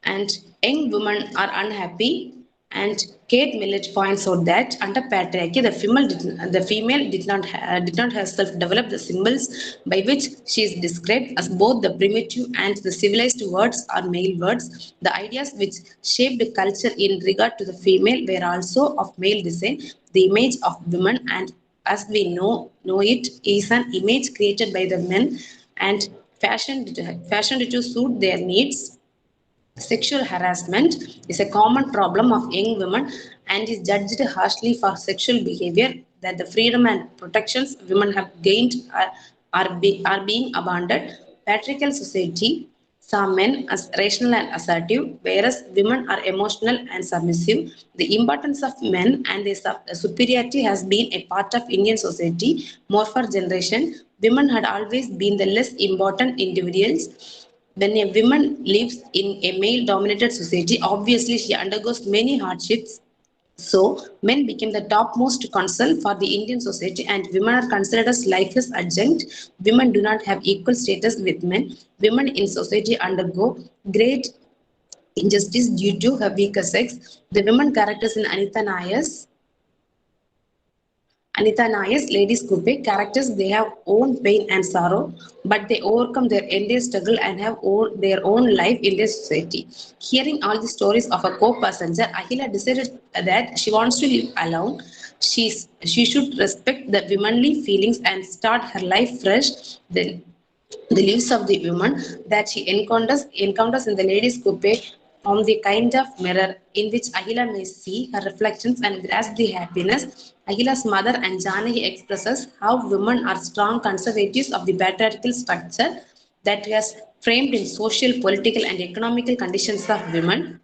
and young women are unhappy And Kate Millett points out that under patriarchy, the female did not herself develop the symbols by which she is described as both the primitive and the civilized words or male words. The ideas which shaped culture in regard to the female were also of male descent. The image of women, and as we know it, is an image created by the men and fashioned to suit their needs. Sexual harassment is a common problem of young women and is judged harshly for sexual behavior that the freedom and protections women have gained are being abandoned. Patriarchal society saw men as rational and assertive, whereas women are emotional and submissive. The importance of men and their superiority has been a part of Indian society more for generation. Women had always been the less important individuals. When a woman lives in a male dominated society, obviously she undergoes many hardships. So, men became the topmost concern for the Indian society, and women are considered as life's adjunct. Women do not have equal status with men. Women in society undergo great injustice due to her weaker sex. The women characters in Anita Nayar's Ladies Coupe characters, they have own pain and sorrow, but they overcome their endless struggle and have their own life in their society. Hearing all the stories of a co-passenger, Ahila decided that she wants to live alone. She should respect the womanly feelings and start her life fresh. Then the lives of the woman that she encounters in the Ladies Coupe form the kind of mirror in which Ahila may see her reflections and grasp the happiness. Ahila's mother and Janaki expresses how women are strong conservatives of the patriarchal structure that has framed in social, political, and economical conditions of women.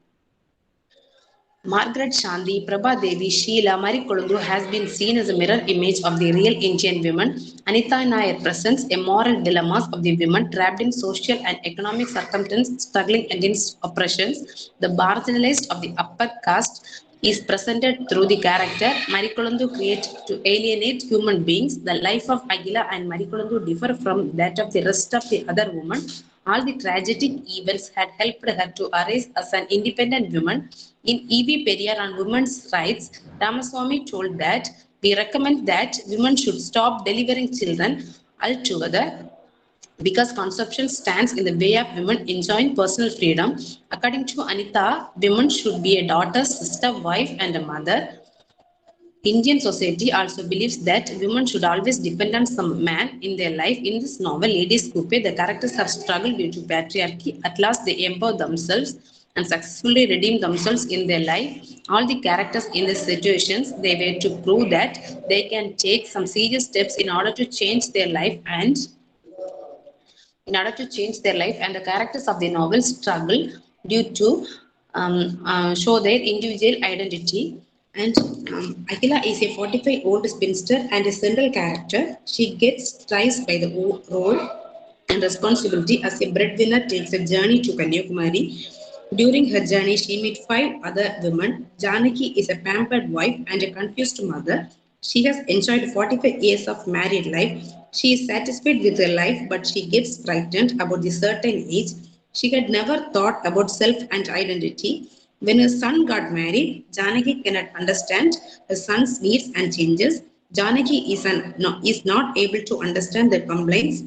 Margaret Shanti, Prabha Devi, Sheila, Marie Kolondu has been seen as a mirror image of the real Indian women. Anita Nair presents a moral dilemmas of the women trapped in social and economic circumstances struggling against oppressions. The marginalized of the upper caste is presented through the character Marie Kolondu created to alienate human beings. The life of Agila and Marie Kolondu differ from that of the rest of the other women. All the tragic events had helped her to arise as an independent woman. In E.V. Periyar on women's rights, Ramaswamy told that we recommend that women should stop delivering children altogether because conception stands in the way of women enjoying personal freedom. According to Anita, women should be a daughter, sister, wife, and a mother. Indian society also believes that women should always depend on some man in their life. In this novel, Ladies Coupe, the characters have struggled due to patriarchy. At last, they empower themselves and successfully redeem themselves in their life. All the characters in these situations, they were to prove that they can take some serious steps in order to change their life, and the characters of the novel struggle due to show their individual identity. And Akila is a 45-year-old spinster and a central character. She gets tried by the role and responsibility as a breadwinner takes a journey to Kanyakumari. During her journey, she meets 5 other women. Janaki is a pampered wife and a confused mother. She has enjoyed 45 years of married life. She is satisfied with her life, but she gets frightened about the certain age. She had never thought about self and identity. When her son got married, Janaki cannot understand her son's needs and changes. Janaki is not able to understand the complaints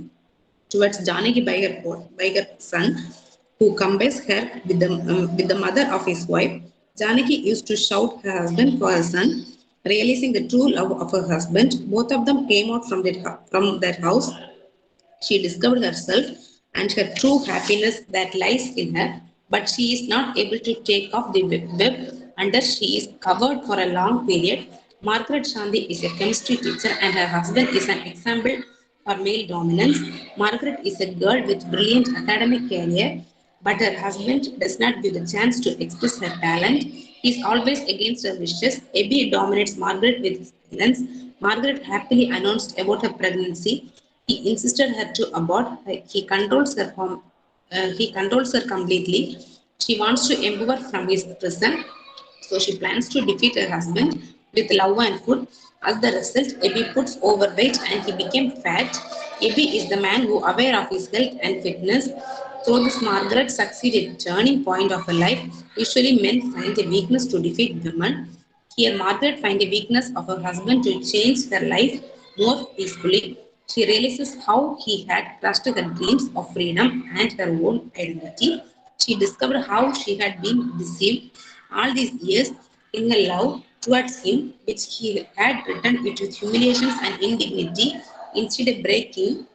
towards Janaki by her son, who compares her with the mother of his wife. Janaki used to shout her husband for her son. Realizing the true love of her husband, both of them came out from that house. She discovered herself and her true happiness that lies in her, but she is not able to take off the web under she is covered for a long period. Margaret Shanti is a chemistry teacher and her husband is an example for male dominance. Margaret is a girl with brilliant academic career, but her husband does not give the chance to express her talent. He is always against her wishes. Abby dominates Margaret with silence. Margaret happily announced about her pregnancy. He insisted her to abort. He controls her completely. She wants to empower from his prison, so she plans to defeat her husband with love and food. As the result, Abby puts overweight and he became fat. Abby is the man who, aware of his health and fitness, Though this Margaret succeeded at turning point of her life, usually men find a weakness to defeat women. Here, Margaret finds a weakness of her husband to change her life more peacefully. She realizes how he had crushed her dreams of freedom and her own identity. She discovered how she had been deceived all these years in her love towards him, which he had returned it with humiliations and indignity. Instead of breaking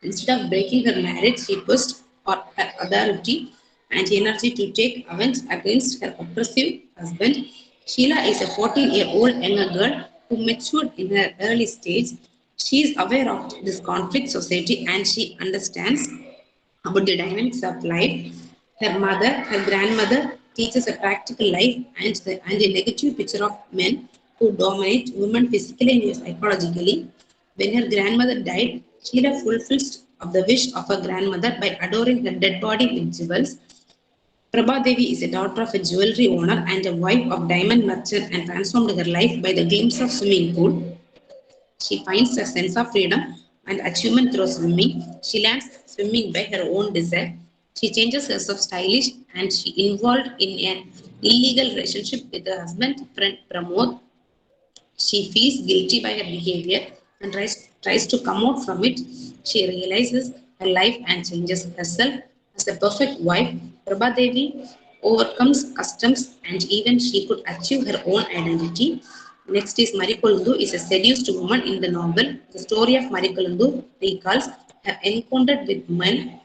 Instead of breaking her marriage, she pushed for her authority and energy to take revenge against her oppressive husband. Sheila is a 14-year-old younger girl who matured in her early stage. She is aware of this conflict society and she understands about the dynamics of life. Her grandmother, teaches a practical life and a negative picture of men who dominate women physically and psychologically. When her grandmother died, Sheila fulfills of the wish of her grandmother by adoring her dead body with jewels. Prabha Devi is a daughter of a jewelry owner and a wife of diamond merchant and transformed her life by the glimpse of swimming pool. She finds a sense of freedom and achievement through swimming. She learns swimming by her own desire. She changes herself stylish and she involved in an illegal relationship with her husband friend Pramod. She feels guilty by her behavior and tries to come out from it. She realizes her life and changes herself as a perfect wife. Prabha Devi overcomes customs and even she could achieve her own identity. Next is Marikolundu is a seduced woman in the novel. The story of Marikolundu recalls her encounter with men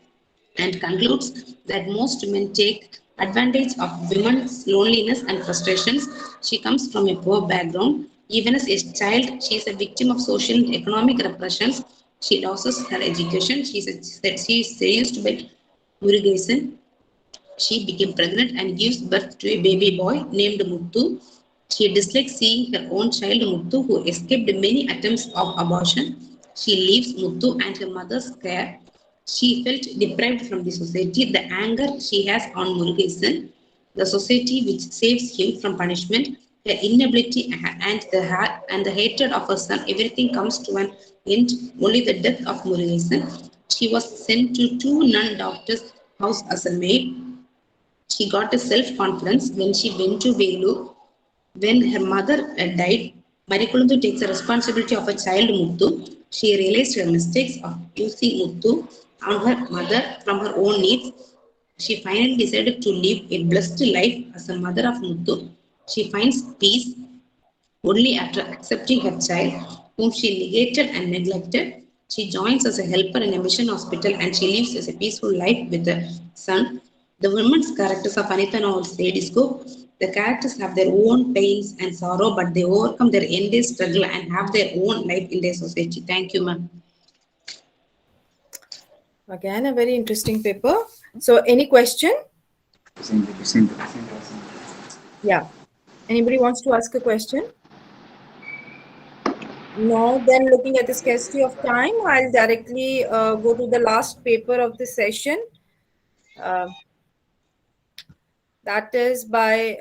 and concludes that most men take advantage of women's loneliness and frustrations. She comes from a poor background. Even as a child, she is a victim of social and economic repressions. She loses her education. She is seduced by Murugesan. She became pregnant and gives birth to a baby boy named Muthu. She dislikes seeing her own child Muthu, who escaped many attempts of abortion. She leaves Muthu and her mother's care. She felt deprived from the society, the anger she has on Murugesan, the society which saves him from punishment, her inability and the hatred of her son. Everything comes to an end. Only the death of Murugesan. She was sent to two nun doctors' house as a maid. She got a self-confidence when she went to Velu. When her mother died, Marikulundu takes the responsibility of her child Muthu. She realized her mistakes of using Muthu on her mother from her own needs. She finally decided to live a blessed life as a mother of Muthu. She finds peace only after accepting her child, whom she negated and neglected. She joins as a helper in a mission hospital and she lives as a peaceful life with her son. The women's characters of Anita novel's Ladyscope. The characters have their own pains and sorrow, but they overcome their endless struggle and have their own life in their society. Thank you, ma'am. Again, a very interesting paper. So, any question? Yeah. Anybody wants to ask a question? No, then looking at the scarcity of time, I'll directly go to the last paper of the session. That is by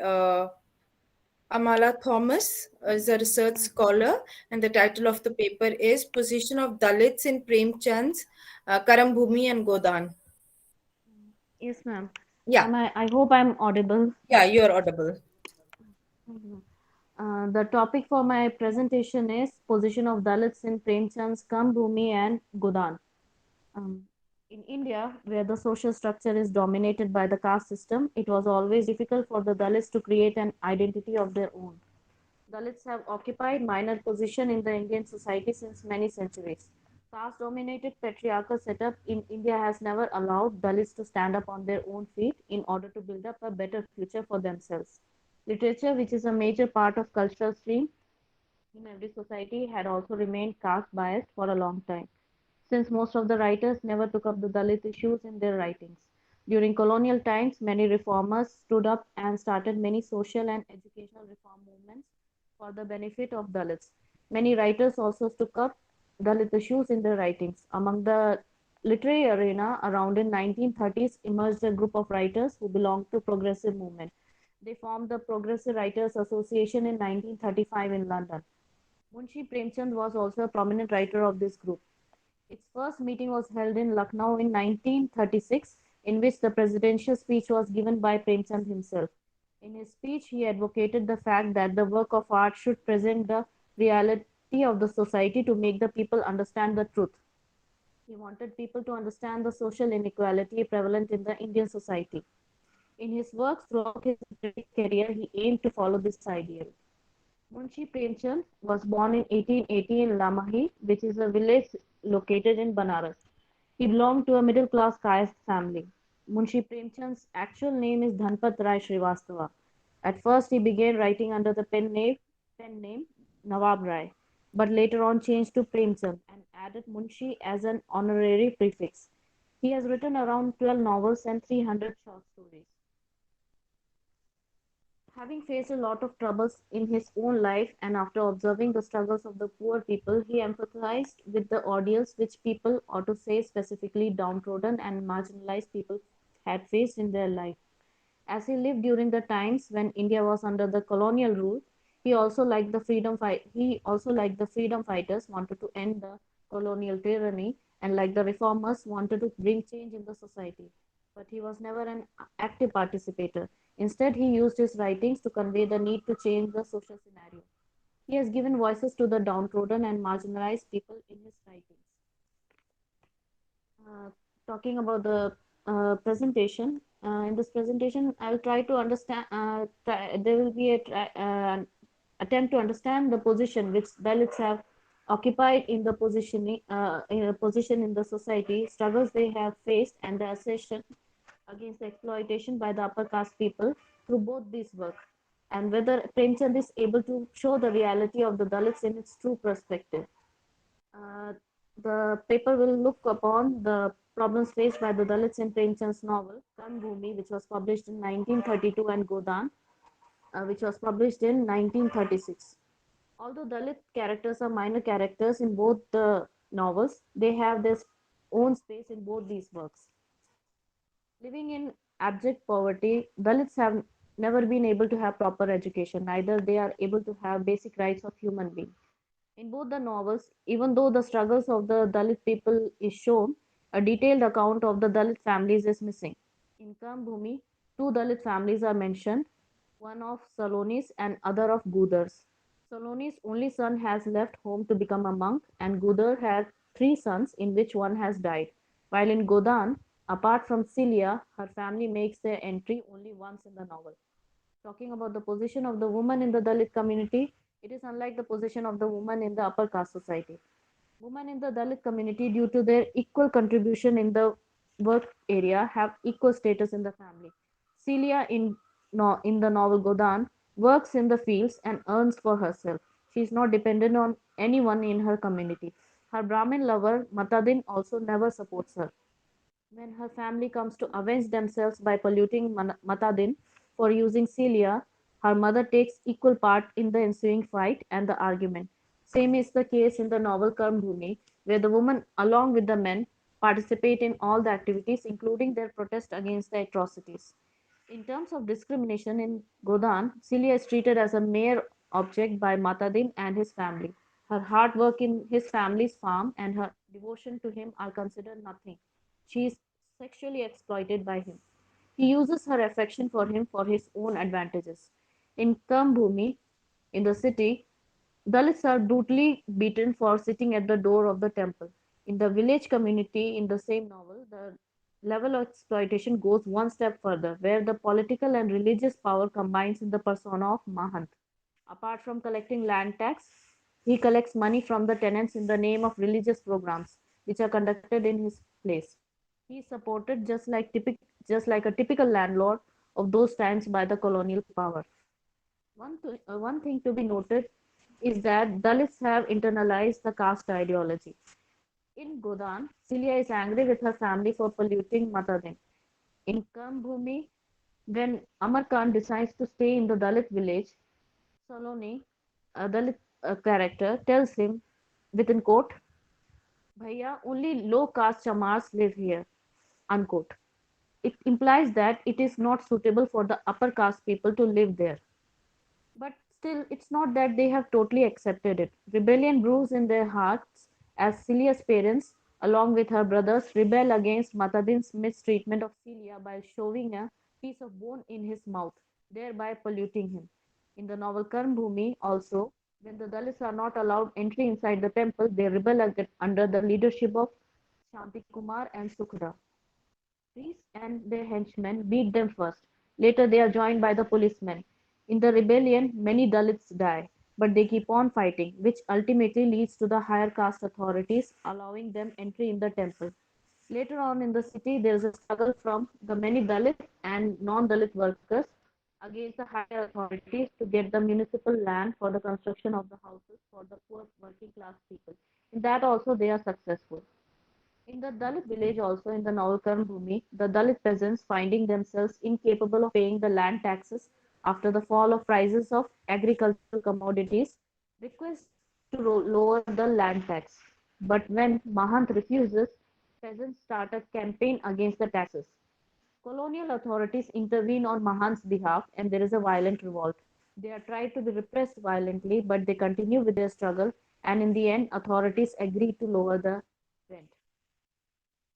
Amala Thomas, is a research scholar, and the title of the paper is Position of Dalits in Premchand's Karambhumi and Godan. Yes, ma'am. Yeah. I hope I'm audible. Yeah, you're audible. The topic for my presentation is Position of Dalits in Premchand's Karambhumi and Godan. In India, where the social structure is dominated by the caste system, it was always difficult for the Dalits to create an identity of their own. Dalits have occupied minor position in the Indian society since many centuries. Caste-dominated patriarchal setup in India has never allowed Dalits to stand up on their own feet in order to build up a better future for themselves. Literature, which is a major part of cultural stream in every society, had also remained caste biased for a long time, since most of the writers never took up the Dalit issues in their writings. During colonial times, many reformers stood up and started many social and educational reform movements for the benefit of Dalits. Many writers also took up Dalit issues in their writings. Among the literary arena, around in 1930s emerged a group of writers who belonged to progressive movement. They formed the Progressive Writers Association in 1935 in London. Munshi Premchand was also a prominent writer of this group. Its first meeting was held in Lucknow in 1936. in which the presidential speech was given by Premchand himself. In his speech, he advocated the fact that the work of art should present the reality of the society to make the people understand the truth. He wanted people to understand the social inequality prevalent in the Indian society. In his works throughout his literary career, he aimed to follow this ideal. Munshi Premchand was born in 1880 in Lamahi, which is a village located in Banaras. He belonged to a middle class caste family. Munshi Premchand's actual name is Dhanpat Rai Srivastava. At first, he began writing under the pen name Nawab Rai, but later on changed to Premchand and added Munshi as an honorary prefix. He has written around 12 novels and 300 short stories. Having faced a lot of troubles in his own life and after observing the struggles of the poor people, he empathized with the ordeals which people, or to say specifically downtrodden and marginalized people, had faced in their life. As he lived during the times when India was under the colonial rule, he also like the freedom fighters wanted to end the colonial tyranny, and like the reformers wanted to bring change in the society. But he was never an active participator. Instead, he used his writings to convey the need to change the social scenario. He has given voices to the downtrodden and marginalized people in his writings. Uh, Talking about the presentation, in this presentation, I'll try to understand. There will be attempt to understand the position which Dalits have occupied in a position in the society, struggles they have faced, and the assertion against the exploitation by the upper caste people through both these works, and whether Premchand is able to show the reality of the Dalits in its true perspective. Uh, the paper will look upon the problems faced by the Dalits in Premchand's novel Karmbhumi, which was published in 1932, and Godan, which was published in 1936. Although Dalit characters are minor characters in both the novels, they have their own space in both these works. Living in abject poverty, Dalits have never been able to have proper education, neither they are able to have basic rights of human being. In both the novels, even though the struggles of the Dalit people is shown, a detailed account of the Dalit families is missing. In Kambhumi, two Dalit families are mentioned, one of Salonis and other of Gudars. Saloni's only son has left home to become a monk, and Gudar had three sons, in which one has died. While in Godan, apart from Celia, her family makes their entry only once in the novel. Talking about the position of the woman in the Dalit community, it is unlike the position of the woman in the upper caste society. Women in the Dalit community, due to their equal contribution in the work area, have equal status in the family. Celia in, no, in the novel Godan works in the fields and earns for herself. She is not dependent on anyone in her community. Her Brahmin lover Matadin also never supports her. When her family comes to avenge themselves by polluting Matadin for using Celia, her mother takes equal part in the ensuing fight and the argument. Same is the case in the novel Karmbhumi, where the women, along with the men, participate in all the activities, including their protest against the atrocities. In terms of discrimination in Godan, Celia is treated as a mere object by Matadin and his family. Her hard work in his family's farm and her devotion to him are considered nothing. She is sexually exploited by him. He uses her affection for him for his own advantages. In Kambhumi, in the city, Dalits are brutally beaten for sitting at the door of the temple. In the village community in the same novel, the level of exploitation goes one step further, where the political and religious power combines in the persona of Mahant. Apart from collecting land tax, he collects money from the tenants in the name of religious programs, which are conducted in his place. He is supported just like a typical landlord of those times by the colonial power. One thing to be noted is that Dalits have internalized the caste ideology. In Godan, Celia is angry with her family for polluting Matadin. In Kambhumi, when Amar Khan decides to stay in the Dalit village, Saloni, a Dalit character, tells him, within quote, Bhaiya, only low caste chamars live here, unquote. It implies that it is not suitable for the upper caste people to live there. But still, it's not that they have totally accepted it. Rebellion brews in their hearts as Celia's parents, along with her brothers, rebel against Matadin's mistreatment of Celia by shoving a piece of bone in his mouth, thereby polluting him. In the novel Karm Bhumi, also, when the Dalits are not allowed entry inside the temple, they rebel under the leadership of Shanti Kumar and Sukhda. Priests and their henchmen beat them first. Later, they are joined by the policemen. In the rebellion, many Dalits die, but they keep on fighting, which ultimately leads to the higher caste authorities allowing them entry in the temple. Later on in the city, there is a struggle from the many Dalit and non-Dalit workers against the higher authorities to get the municipal land for the construction of the houses for the poor working class people. In that also they are successful. In the Dalit village also in the Navalkaran Bhumi, the Dalit peasants finding themselves incapable of paying the land taxes after the fall of prices of agricultural commodities request to lower the land tax. But when Mahant refuses, peasants start a campaign against the taxes. Colonial authorities intervene on Mahant's behalf and there is a violent revolt. They are tried to be repressed violently, but they continue with their struggle and in the end authorities agree to lower the rent.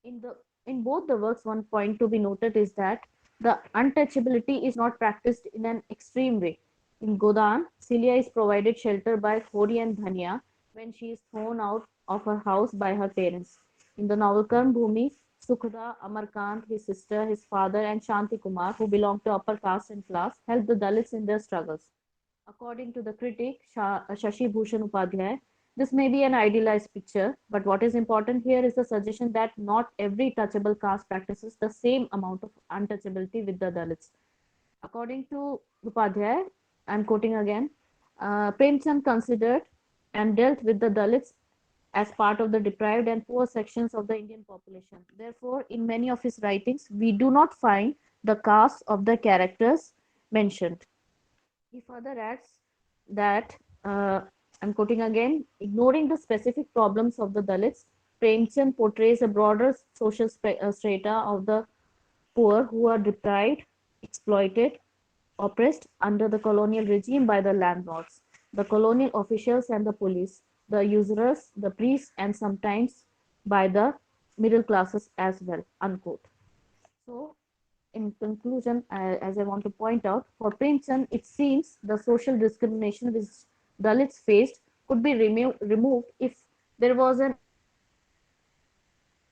In both the works, one point to be noted is that the untouchability is not practiced in an extreme way. In Godan, Celia is provided shelter by Hori and Dhanya when she is thrown out of her house by her parents. In the novel Karm Bhumi, Sukhda, Amarkant, his sister, his father, and Shanti Kumar, who belong to upper caste and class, help the Dalits in their struggles. According to the critic Shashi Bhushan Upadhyay, this may be an idealized picture, but what is important here is the suggestion that not every touchable caste practices the same amount of untouchability with the Dalits. According to Upadhyay, I'm quoting again, Premchand considered and dealt with the Dalits as part of the deprived and poor sections of the Indian population. Therefore, in many of his writings, we do not find the caste of the characters mentioned. He further adds that, I'm quoting again, ignoring the specific problems of the Dalits, Premchand portrays a broader social strata of the poor who are deprived, exploited, oppressed under the colonial regime by the landlords, the colonial officials and the police, the usurers, the priests, and sometimes by the middle classes as well. Unquote. So, in conclusion, as I want to point out, for Premchand, it seems the social discrimination which Dalits faced could be removed if there was an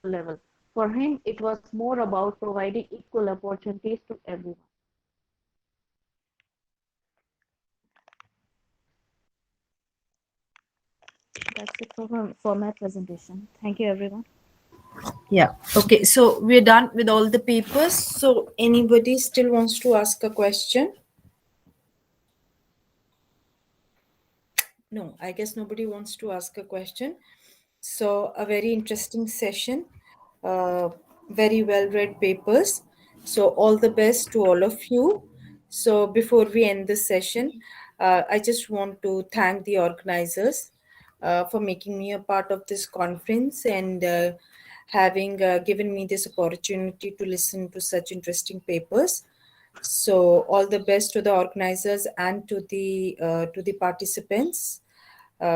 level. For him, it was more about providing equal opportunities to everyone. That's it for my presentation. Thank you, everyone. Yeah. Okay. So we're done with all the papers. So anybody still wants to ask a question? No, I guess nobody wants to ask a question. So a very interesting session, very well read papers. So all the best to all of you. So before we end this session, I just want to thank the organizers for making me a part of this conference and having given me this opportunity to listen to such interesting papers. So all the best to the organizers and to the participants.